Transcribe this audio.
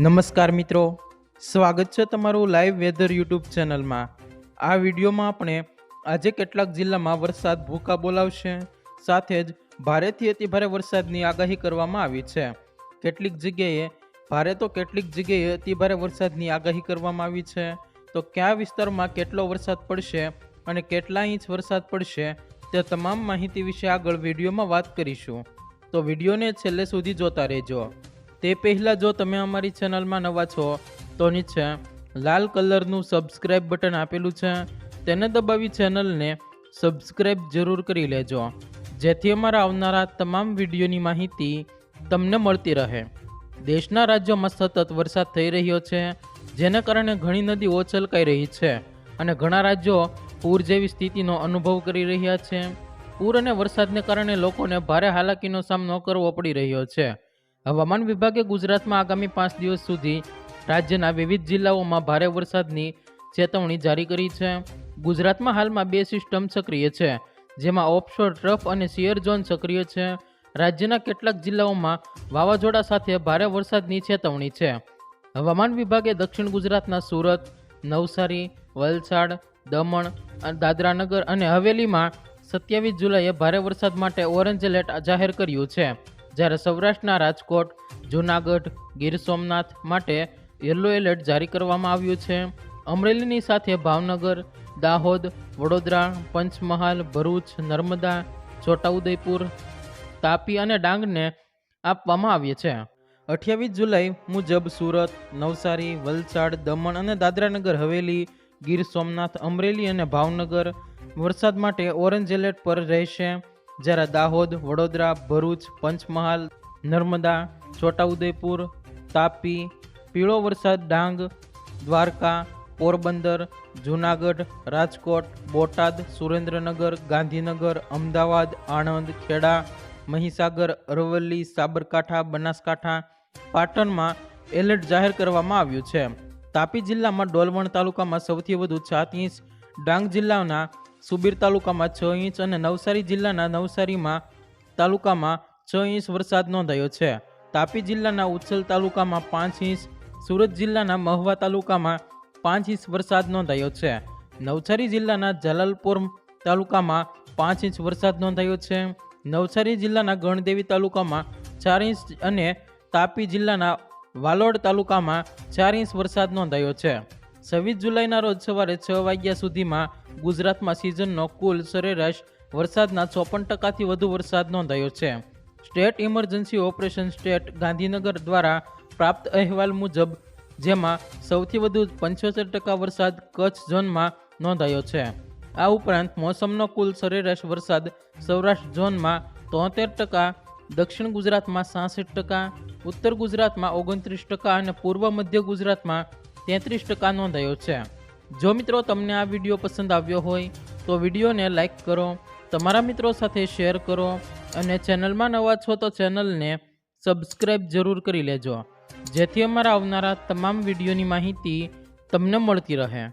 નમસ્કાર મિત્રો, સ્વાગત છે તમારું લાઈવ વેધર યુટ્યુબ ચેનલમાં। આ વિડીયોમાં આપણે આજે કેટલાક જિલ્લામાં વરસાદ ભૂકા બોલાવશે, સાથે જ ભારેથી અતિભારે વરસાદની આગાહી કરવામાં આવી છે। કેટલીક જગ્યાએ ભારે તો કેટલીક જગ્યાએ અતિભારે વરસાદની આગાહી કરવામાં આવી છે। તો કયા વિસ્તારમાં કેટલો વરસાદ પડશે અને કેટલા ઇંચ વરસાદ પડશે તે તમામ માહિતી વિશે આગળ વિડીયોમાં વાત કરીશું। તો વિડીયોને છેલ્લે સુધી જોતા રહેજો। તે પહેલાં જો તમે અમારી ચેનલમાં નવા છો તો નીચે લાલ કલરનું સબસ્ક્રાઇબ બટન આપેલું છે, તેને દબાવી ચેનલને સબસ્ક્રાઇબ જરૂર કરી લેજો, જેથી અમારા આવનારા તમામ વિડીયોની માહિતી તમને મળતી રહે। દેશના રાજ્યોમાં સતત વરસાદ થઈ રહ્યો છે, જેને કારણે ઘણી નદીઓ છલકાઈ રહી છે અને ઘણા રાજ્યો પૂર જેવી સ્થિતિનો અનુભવ કરી રહ્યા છે। પૂર અને વરસાદને કારણે લોકોને ભારે હાલાકીનો સામનો કરવો પડી રહ્યો છે। હવામાન વિભાગે ગુજરાતમાં આગામી 5 દિવસ સુધી રાજ્યના વિવિધ જિલ્લાઓમાં ભારે વરસાદની ચેતવણી જારી કરી છે। ગુજરાતમાં હાલમાં 2 સિસ્ટમ સક્રિય છે, જેમાં ઓફશોર ટ્રફ અને શિયર ઝોન સક્રિય છે। રાજ્યના કેટલાક જિલ્લાઓમાં વાવાઝોડા સાથે ભારે વરસાદની ચેતવણી છે। હવામાન વિભાગે દક્ષિણ ગુજરાતના સુરત, નવસારી, વલસાડ, દમણ, દાદરાનગર અને હવેલીમાં 27 જુલાઈએ ભારે વરસાદ માટે ઓરેન્જ એલર્ટ જાહેર કર્યું છે, જ્યારે સૌરાષ્ટ્રના રાજકોટ, જૂનાગઢ, ગીર સોમનાથ માટે યલો એલર્ટ જારી કરવામાં આવ્યું છે। અમરેલીની સાથે ભાવનગર, દાહોદ, વડોદરા, પંચમહાલ, ભરૂચ, નર્મદા, છોટાઉદેપુર, તાપી અને ડાંગને આપવામાં આવી છે। 28 જુલાઈ મુજબ સુરત, નવસારી, વલસાડ, દમણ અને દાદરાનગર હવેલી, ગીર સોમનાથ, અમરેલી અને ભાવનગર વરસાદ માટે ઓરેન્જ એલર્ટ પર રહેશે, જ્યારે દાહોદ, વડોદરા, ભરૂચ, પંચમહાલ, નર્મદા, છોટાઉદેપુર, તાપી, પીળો વરસાદ ડાંગ, દ્વારકા, પોરબંદર, જૂનાગઢ, રાજકોટ, બોટાદ, સુરેન્દ્રનગર, ગાંધીનગર, અમદાવાદ, આણંદ, ખેડા, મહીસાગર, અરવલ્લી, સાબરકાંઠા, બનાસકાંઠા, પાટણમાં એલર્ટ જાહેર કરવામાં આવ્યું છે। તાપી જિલ્લામાં ડોલવણ તાલુકામાં સૌથી વધુ 7 ઇંચ, ડાંગ જિલ્લાના સુબીર તાલુકામાં 6 ઇંચ અને નવસારી જિલ્લાના નવસારીમાં તાલુકામાં 6 ઇંચ વરસાદ નોંધાયો છે। તાપી જિલ્લાના ઉચ્છલ તાલુકામાં 5 ઇંચ, સુરત જિલ્લાના મહવા તાલુકામાં 5 ઇંચ વરસાદ નોંધાયો છે। નવસારી જિલ્લાના જલાલપોર તાલુકામાં 5 ઇંચ વરસાદ નોંધાયો છે। નવસારી જિલ્લાના ગણદેવી તાલુકામાં 4 ઇંચ અને તાપી જિલ્લાના વાલોડ તાલુકામાં 4 ઇંચ વરસાદ નોંધાયો છે। 26 જુલાઈના રોજ સવારે 6 વાગ્યા સુધીમાં ગુજરાતમાં સિઝનનો કુલ સરેરાશ વરસાદના 54% વધુ વરસાદ નોંધાયો છે। State emergency operation state Gandhinagar દ્વારા પ્રાપ્ત અહેવાલ મુજબ, જેમાં સૌથી વધુ 75% વરસાદ કચ્છ ઝોનમાં નોંધાયો છે। આ ઉપરાંત મોસમનો કુલ સરેરાશ વરસાદ સૌરાષ્ટ્ર ઝોનમાં 73%, દક્ષિણ ગુજરાતમાં 66%, ઉત્તર ગુજરાતમાં 29% અને પૂર્વ મધ્ય ગુજરાતમાં 33% નોંધાયો છે। જો મિત્રો તમને આ વિડીયો પસંદ આવ્યો હોય તો વિડીયોને લાઈક કરો, તમારા મિત્રો સાથે શેર કરો અને ચેનલમાં નવા છો તો ચેનલને સબસ્ક્રાઈબ જરૂર કરી લેજો, જેથી અમારા આવનારા તમામ વિડીયોની માહિતી તમને મળતી રહે।